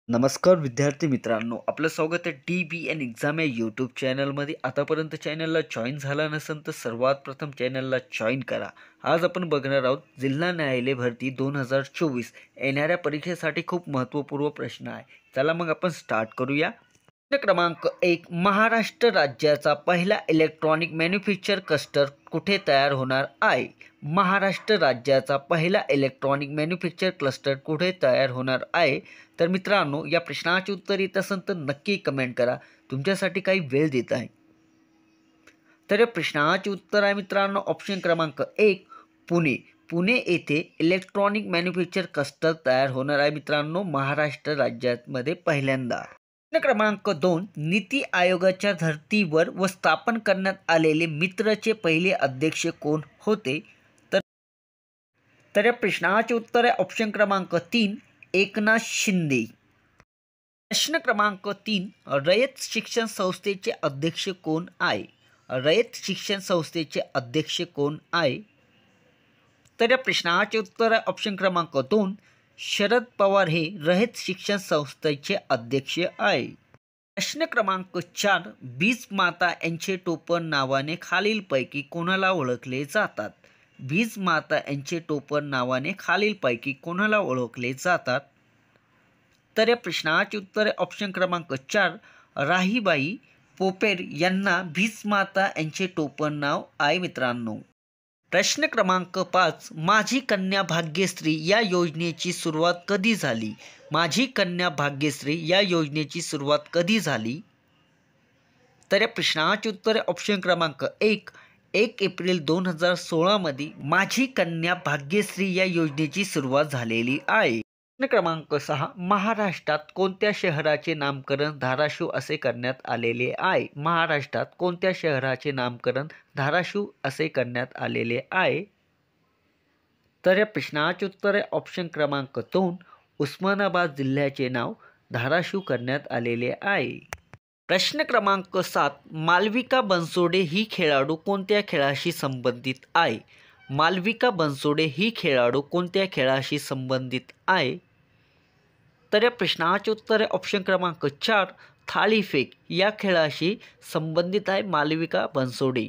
नमस्कार विद्यार्थी मित्रांनो, आपलं स्वागत आहे DBN एक्झाम या यूट्यूब चॅनलमध्ये. आतापर्यंत चॅनलला जॉईन झाला नसेल तर सर्वात प्रथम चॅनलला जॉईन करा. आज आपण बघणार आहोत जिल्हा न्यायालय भरती 2024 येणाऱ्या परीक्षेसाठी खूप महत्त्वपूर्ण प्रश्न आहे. चला मग आपण स्टार्ट करूया. प्रश्न क्रमांक 1, महाराष्ट्र राज्याचा पहिला इलेक्ट्रॉनिक मॅन्युफॅक्चर क्लस्टर कुठे तयार होणार आहे? महाराष्ट्र राज्याचा पहिला इलेक्ट्रॉनिक मॅन्युफॅक्चर क्लस्टर कुठे तयार होणार आहे? तर मित्रांनो, या प्रश्नाचे उत्तर येत असेल तर नक्की कमेंट करा. तुमच्यासाठी काही वेळ देत आहे. तर या प्रश्नाचे उत्तर आहे मित्रांनो ऑप्शन क्रमांक 1, पुणे. पुणे येथे इलेक्ट्रॉनिक मॅन्युफॅक्चर क्लस्टर तयार होणार आहे मित्रांनो, महाराष्ट्र राज्यामध्ये पहिल्यांदा. प्रश्न क्रमांक 2, नीती आयोगाच्या धर्तीवर व स्थापन करण्यात आलेले मित्रचे पहिले अध्यक्ष कोण होते? तर या प्रश्नाचे उत्तर आहे ऑप्शन क्रमांक 3, एकनाथ शिंदे. प्रश्न क्रमांक 3, रयत शिक्षण संस्थेचे अध्यक्ष कोण आहे? रयत शिक्षण संस्थेचे अध्यक्ष कोण आहे? तर या प्रश्नाचे उत्तर आहे ऑप्शन क्रमांक 2, शरद पवार हे रयत शिक्षण संस्थेचे अध्यक्ष आहे. प्रश्न क्रमांक 4, बीज माता यांचे टोपण नावाने खालीलपैकी कोणाला ओळखले जातात? बीज माता यांचे टोपण नावाने खालीलपैकी कोणाला ओळखले जातात? तर या प्रश्नाचे उत्तर आहे ऑप्शन क्रमांक 4, राहीबाई पोपेर यांना बीज माता यांचे टोपण नाव आहे मित्रांनो. प्रश्न क्रमांक 5, माझी कन्या भाग्यश्री या योजनेची सुरुवात कधी झाली? माझी कन्या भाग्यश्री या योजनेची सुरुवात कधी झाली? तर या प्रश्नाचे उत्तर आहे ऑप्शन क्रमांक 1, 1 एप्रिल 2016 मध्ये माझी कन्या भाग्यश्री या योजनेची सुरुवात झालेली आहे. प्रश्न क्रमांक 6, महाराष्ट्रात कोणत्या शहराचे नामकरण धाराशिव असे करण्यात आलेले आहे? महाराष्ट्रात कोणत्या शहराचे नामकरण धाराशिव असे करण्यात आलेले आहे? तर या प्रश्नाचे उत्तर आहे ऑप्शन क्रमांक 2, उस्मानाबाद जिल्ह्याचे नाव धाराशिव करण्यात आलेले आहे. प्रश्न क्रमांक 7, मालविका बनसोडे ही खेळाडू कोणत्या खेळाशी संबंधित आहे? मालविका बनसोडे ही खेळाडू कोणत्या खेळाशी संबंधित आहे? तर या प्रश्नाचे उत्तर आहे ऑप्शन क्रमांक 4, थाळीफेक या खेळाशी संबंधित आहे मालविका बनसोडे.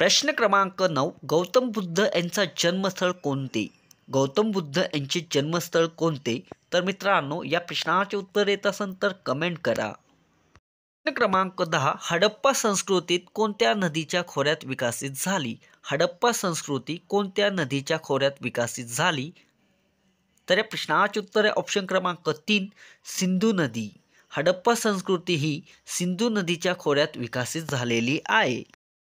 प्रश्न क्रमांक 9, गौतम बुद्ध यांचा जन्मस्थळ कोणते? गौतम बुद्ध यांचे जन्मस्थळ कोणते? तर मित्रांनो, या प्रश्नाचे उत्तर येत असेल तर कमेंट करा. प्रश्न क्रमांक 10, हडप्पा संस्कृतीत कोणत्या नदीच्या खोऱ्यात विकसित झाली? हडप्पा संस्कृती कोणत्या नदीच्या खोऱ्यात विकसित झाली? तर या प्रश्नाचे उत्तर आहे ऑप्शन क्रमांक 3, सिंधू नदी. हडप्पा संस्कृती ही सिंधू नदीच्या खोऱ्यात विकसित झालेली आहे.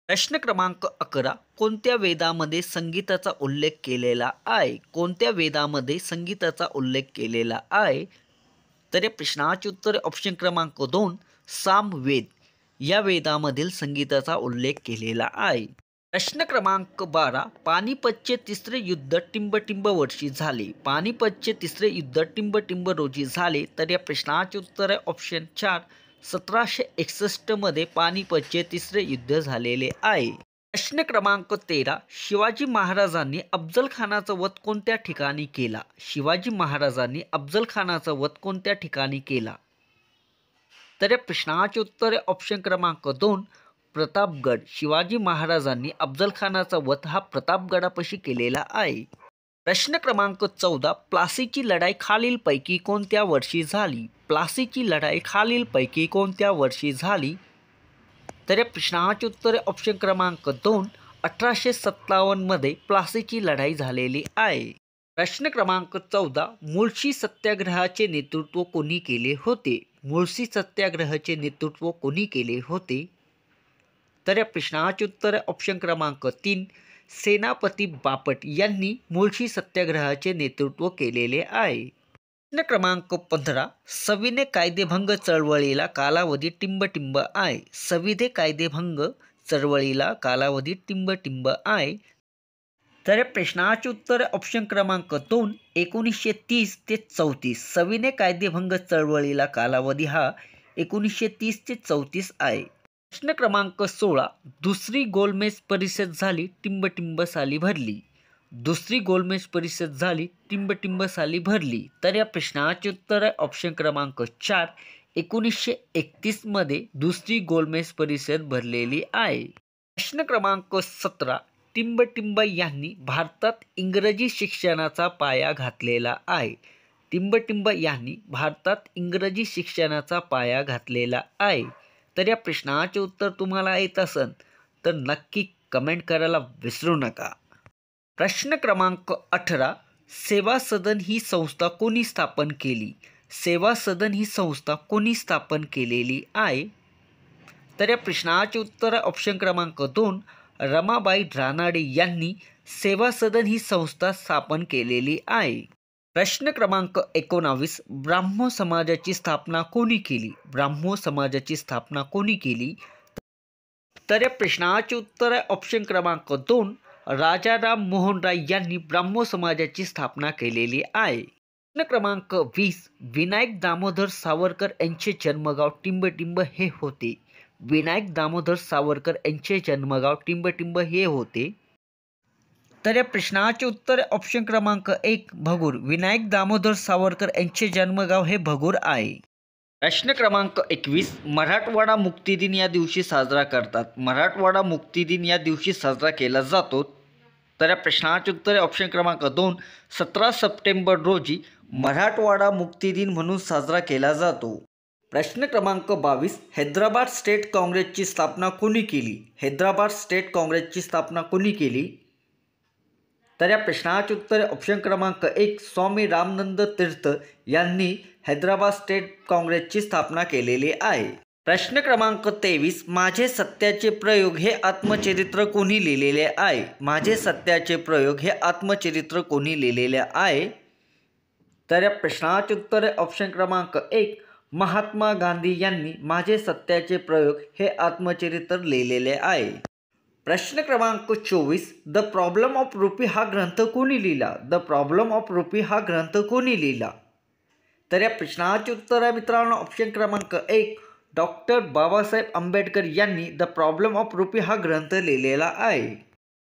प्रश्न क्रमांक 11, कोणत्या वेदामध्ये संगीताचा उल्लेख केलेला आहे? कोणत्या वेदामध्ये संगीताचा उल्लेख केलेला आहे? तर या प्रश्नाचे उत्तर ऑप्शन क्रमांक 2, सामवेद या वेदामधील संगीताचा उल्लेख केलेला आहे. प्रश्न क्रमांक 12, पानिपतचे तिसरे युद्ध टिंबटिंब वर्षी झाले? पानिपतचे तिसरे युद्ध टिंबटिंब रोजी झाले. तर या प्रश्नाचे उत्तर आहे ऑप्शन 4, 1761 मध्ये पानिपतचे तिसरे युद्ध झालेले आहे. प्रश्न क्रमांक 13, शिवाजी महाराजांनी अफजल खानाचा वध कोणत्या ठिकाणी केला? शिवाजी महाराजांनी अफजल खानाचा वध कोणत्या ठिकाणी केला? तर या प्रश्नाचे उत्तर आहे ऑप्शन क्रमांक 2, प्रतापगड. शिवाजी महाराजांनी अफजल खानाचा वध हा प्रतापगडापाशी केलेला आहे. प्रश्न क्रमांक 14, प्लासीची लढाई खालीलपैकी कोणत्या वर्षी झाली? प्लासीची लढाई खालीलपैकी कोणत्या वर्षी झाली? तर या प्रश्नाचे उत्तर आहे ऑप्शन क्रमांक 2, 1857 मध्ये प्लासीची लढाई झालेली आहे. प्रश्न क्रमांक 14, मुळशी सत्याग्रहाचे नेतृत्व कोणी केले होते? मुळशी सत्याग्रहाचे नेतृत्व कोणी केले होते? तर या प्रश्नाचे उत्तर आहे ऑप्शन क्रमांक 3, सेनापती बापट यांनी मुळशी सत्याग्रहाचे नेतृत्व केलेले आहे. प्रश्न क्रमांक 15, सविनय कायदेभंग चळवळीला कालावधी टिंबटिंब आहे? सविनय कायदेभंग चळवळीला कालावधी टिंबटिंब आहे. तर या प्रश्नाचे उत्तर आहे ऑप्शन क्रमांक 2, 1930 ते 34. सविनय कायदेभंग चळवळीला कालावधी हा 1930 ते 34 आहे. प्रश्न क्रमांक 16, दुसरी गोलमेज परिषद झाली टिंबटिंब साली भरली? दुसरी गोलमेज परिषद झाली टिंबटिंब साली भरली? तर या प्रश्नाचे उत्तर आहे ऑप्शन क्रमांक 4, 1931 मध्ये दुसरी गोलमेज परिषद भरलेली आहे. प्रश्न क्रमांक 17, टिंबटिंब यांनी भारतात इंग्रजी शिक्षणाचा पाया घातलेला आहे. टिंबटिंब यांनी भारतात इंग्रजी शिक्षणाचा पाया घातलेला आहे. तर या प्रश्नाचे उत्तर तुम्हाला येत असेल तर नक्की कमेंट करायला विसरू नका. प्रश्न क्रमांक 18, सेवा सदन ही संस्था कोणी स्थापन केली? सेवा सदन ही संस्था कोणी स्थापन केलेली आहे? तर या प्रश्नाचे उत्तर आहे ऑप्शन क्रमांक 2, रमाबाई रानडे यांनी सेवा सदन ही संस्था स्थापन केलेली आहे. प्रश्न क्रमांक 19, ब्राह्मो समाजाची स्थापना कोणी केली? ब्राह्मो समाजाची स्थापना कोणी केली? तर या प्रश्नाचे उत्तर आहे ऑप्शन क्रमांक 2, राजाराम मोहन राय यांनी ब्राह्मो समाजाची स्थापना केलेली आहे. प्रश्न क्रमांक 20, विनायक दामोदर सावरकर यांचे जन्मगाव टिंबटिंब हे होते. विनायक दामोदर सावरकर यांचे जन्मगाव टिंबटिंब हे होते. तर या प्रश्नाचे उत्तर ऑप्शन क्रमांक 1, भगूर. विनायक दामोदर सावरकर यांचे जन्मगाव हे भगूर आहे. प्रश्न क्रमांक 21, मराठवाडा मुक्तीदिन या दिवशी साजरा करतात. मराठवाडा मुक्तीदिन या दिवशी साजरा केला जातो. तर या प्रश्नाचे उत्तर ऑप्शन क्रमांक 2, 17 सप्टेंबर रोजी मराठवाडा मुक्तीदिन म्हणून साजरा केला जातो. प्रश्न क्रमांक 22, हैदराबाद स्टेट काँग्रेसची स्थापना कोणी केली? हैदराबाद स्टेट काँग्रेसची स्थापना कोणी केली? तर या प्रश्नाचे उत्तर ऑप्शन क्रमांक 1, स्वामी रामानंद तीर्थ यांनी हैदराबाद स्टेट काँग्रेसची स्थापना केलेली आहे. प्रश्न क्रमांक 23, माझे सत्याचे प्रयोग हे आत्मचरित्र कोणी लिहिलेले आहे? माझे सत्याचे प्रयोग हे आत्मचरित्र कोणी लिहिलेले आहे? तर या प्रश्नाचे उत्तर ऑप्शन क्रमांक 1, महात्मा गांधी यांनी माझे सत्याचे प्रयोग हे आत्मचरित्र लिहिलेले आहे. प्रश्न क्रमांक 24, द प्रॉब्लेम ऑफ रुपी हा ग्रंथ कोणी लिहिला? द प्रॉब्लेम ऑफ रुपी हा ग्रंथ कोणी लिहिला? तर या प्रश्नाचे उत्तर आहे मित्रांनो ऑप्शन क्रमांक 1, डॉक्टर बाबासाहेब आंबेडकर यांनी द प्रॉब्लेम ऑफ रुपी हा ग्रंथ लिहिलेला आहे.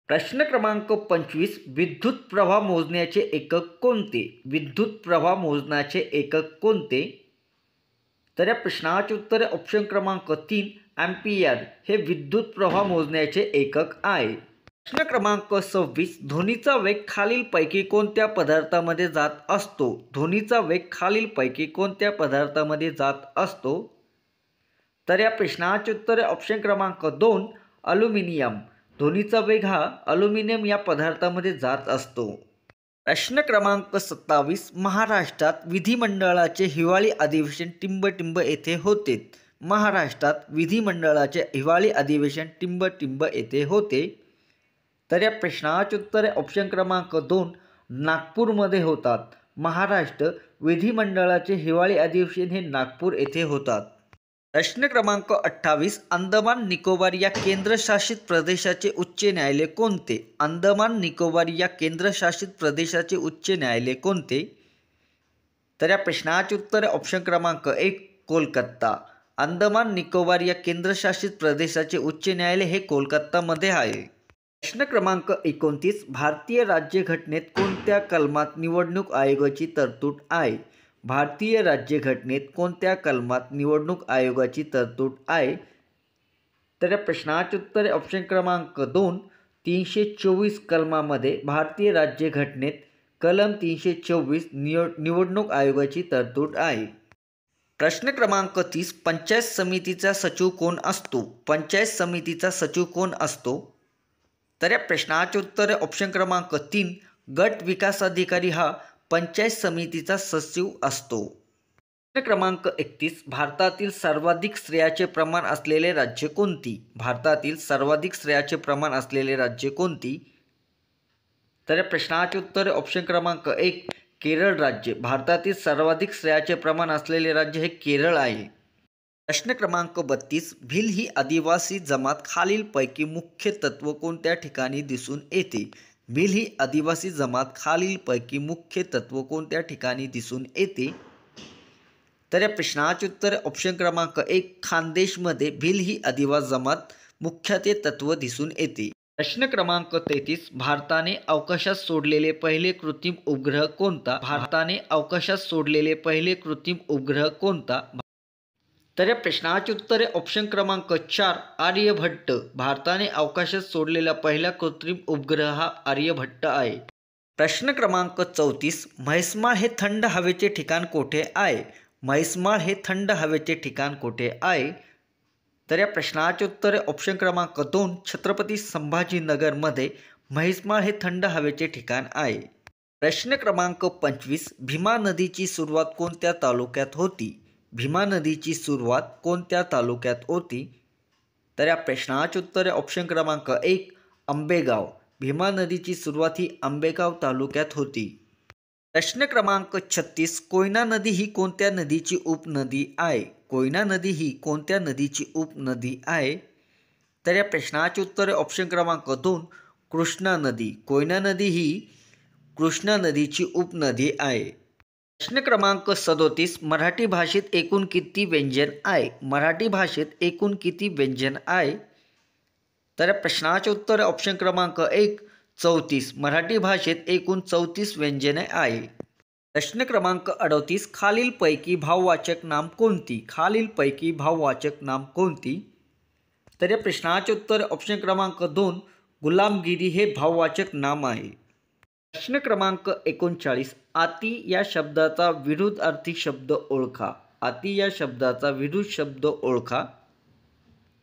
प्रश्न क्रमांक 25, विद्युत प्रवाह मोजण्याचे एकक कोणते? विद्युत प्रवाह मोजण्याचे एकक कोणते? तर या प्रश्नाचे उत्तर ऑप्शन क्रमांक 3, एम्पियर हे विद्युत प्रवाह मोजण्याचे एकक आहे. प्रश्न क्रमांक 26, ध्वनीचा वेग खालीलपैकी कोणत्या पदार्थामध्ये जात असतो? ध्वनीचा वेग खालीलपैकी कोणत्या पदार्थामध्ये जात असतो? तर या प्रश्नाचे उत्तर ऑप्शन क्रमांक 2, अल्युमिनियम. ध्वनीचा वेग हा अल्युमिनियम या पदार्थामध्ये जात असतो. प्रश्न क्रमांक 27, महाराष्ट्रात विधिमंडळाचे हिवाळी अधिवेशन टिंबटिंब येथे होते. महाराष्ट्रात विधिमंडळाचे हिवाळी अधिवेशन टिंबटिंब येथे होते. तर या प्रश्नाचे उत्तर ऑप्शन क्रमांक 2, नागपूरमध्ये होतात. महाराष्ट्र विधिमंडळाचे हिवाळी अधिवेशन हे नागपूर येथे होतात. प्रश्न क्रमांक 28, अंदमान निकोबार या केंद्रशासित प्रदेशाचे उच्च न्यायालय कोणते? अंदमान निकोबार या केंद्रशासित प्रदेशाचे उच्च न्यायालय कोणते? तर या प्रश्नाचे उत्तर ऑप्शन क्रमांक 1, कोलकाता. अंदमान निकोबार या केंद्रशासित प्रदेशाचे उच्च न्यायालय हे कोलकातामध्ये आहे. प्रश्न क्रमांक 29, भारतीय राज्यघटनेत कोणत्या कलमात निवडणूक आयोगाची तरतूद आहे? भारतीय राज्यघटनेत कोणत्या कलमात निवडणूक आयोगाची तरतूद आहे? तर या प्रश्नाचे उत्तर ऑप्शन क्रमांक 2, 324 कलमामध्ये भारतीय राज्यघटनेत कलम 324 निवडणूक आयोगाची तरतूद आहे. प्रश्न क्रमांक 30, पंचायत समितीचा सचिव कोण असतो? पंचायत समितीचा सचिव कोण असतो? तर या प्रश्नाचे उत्तर ऑप्शन क्रमांक 3, गट विकास अधिकारी हा पंचायत समितीचा सचिव असतो. प्रश्न क्रमांक 31, भारतातील सर्वाधिक स्त्रियाचे प्रमाण असलेले राज्य कोणती? भारतातील सर्वाधिक स्त्रियाचे प्रमाण असलेले राज्य कोणती? तर या प्रश्नाचे उत्तर ऑप्शन क्रमांक 1, केरळ राज्य. भारतातील सर्वाधिक स्त्रियाचे प्रमाण असलेले राज्य हे केरळ आहे. प्रश्न क्रमांक 32, भिल ही आदिवासी जमात खालीलपैकी मुख्य तत्व कोणत्या ठिकाणी दिसून येते? भिल ही आदिवासी जमात खालीलपैकी मुख्य तत्व कोणत्या ठिकाणी दिसून येते? तर या प्रश्नाचे उत्तर ऑप्शन क्रमांक 1, खानदेशमध्ये भिल ही आदिवासी जमात मुख्यत्वे तत्व दिसून येते. प्रश्न क्रमांक 33 भारताने अवकाशात सोडलेले पहिले कृत्रिम उपग्रह कोणता? भारताने अवकाशात सोडलेले पहिले कृत्रिम उपग्रह कोणता? तर या प्रश्नाचे उत्तर आहे ऑप्शन क्रमांक 4 आर्यभट्ट. भारताने अवकाशात सोडलेला पहिला कृत्रिम उपग्रह हा आर्यभट्ट आहे. प्रश्न क्रमांक 34 म्हैसमाळ हे थंड हवेचे ठिकाण कोठे आहे? म्हैसमाळ हे थंड हवेचे ठिकाण कोठे आहे? तर या प्रश्नाचे उत्तर आहे ऑप्शन क्रमांक 2 छत्रपती संभाजीनगरमध्ये म्हैसमाळ हे थंड हवेचे ठिकाण आहे. प्रश्न क्रमांक 25 भीमा नदीची सुरुवात कोणत्या तालुक्यात होती? भीमा नदीची सुरुवात कोणत्या तालुक्यात होती? तर या प्रश्नाचे उत्तर आहे ऑप्शन क्रमांक 1 आंबेगाव. भीमा नदीची सुरुवात ही आंबेगाव तालुक्यात होती. प्रश्न क्रमांक 36 कोयना नदी ही कोणत्या नदीची उपनदी आहे? कोयना नदी ही कोणत्या नदीची उपनदी आहे? तर या प्रश्नाचे उत्तर आहे ऑप्शन क्रमांक 2 कृष्णा नदी. कोयना नदी ही कृष्णा नदीची उपनदी आहे. प्रश्न क्रमांक 37 मराठी भाषेत एकूण किती व्यंजन आहे? मराठी भाषेत एकूण किती व्यंजन आहे? तर या प्रश्नाचे उत्तर आहे ऑप्शन क्रमांक 1 34. मराठी भाषेत एकूण 34 व्यंजने आहे. प्रश्न क्रमांक 38 खालीलपैकी भाववाचक नाम कोणती? खालीलपैकी भाववाचक नाम कोणती? तर या प्रश्नाचे उत्तर ऑप्शन क्रमांक 2 गुलामगिरी हे भाववाचक नाम आहे. प्रश्न क्रमांक 39 आती या शब्दाचा विरुद्धार्थी शब्द ओळखा. आती या शब्दाचा विरुद्ध शब्द ओळखा.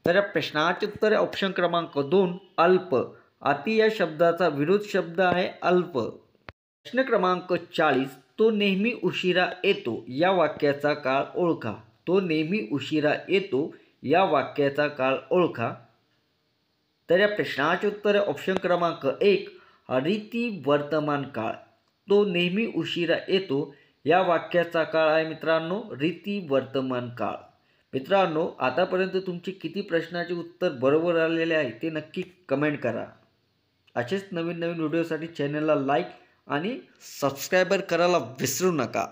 तर या प्रश्नाचे उत्तर आहे ऑप्शन क्रमांक 2 अल्प. आती या शब्दाचा विरुद्ध शब्द आहे अल्प. प्रश्न क्रमांक 40 तो नेहमी उशिरा येतो या वाक्याचा काळ ओळखा. तो नेहमी उशिरा येतो या वाक्याचा काळ ओळखा. तर या प्रश्नाचे उत्तर आहे ऑप्शन क्रमांक 1 रीती वर्तमान काळ. तो नेहमी उशिरा येतो या वाक्याचा काळ आहे मित्रांनो रीती वर्तमान काळ. मित्रांनो आतापर्यंत तुमचे किती प्रश्नाचे उत्तर बरोबर आलेले आहे ते नक्की कमेंट करा. असेच नवीन नवीन व्हिडिओसाठी चॅनलला लाईक आणि सबस्क्रायबर करायला विसरू नका.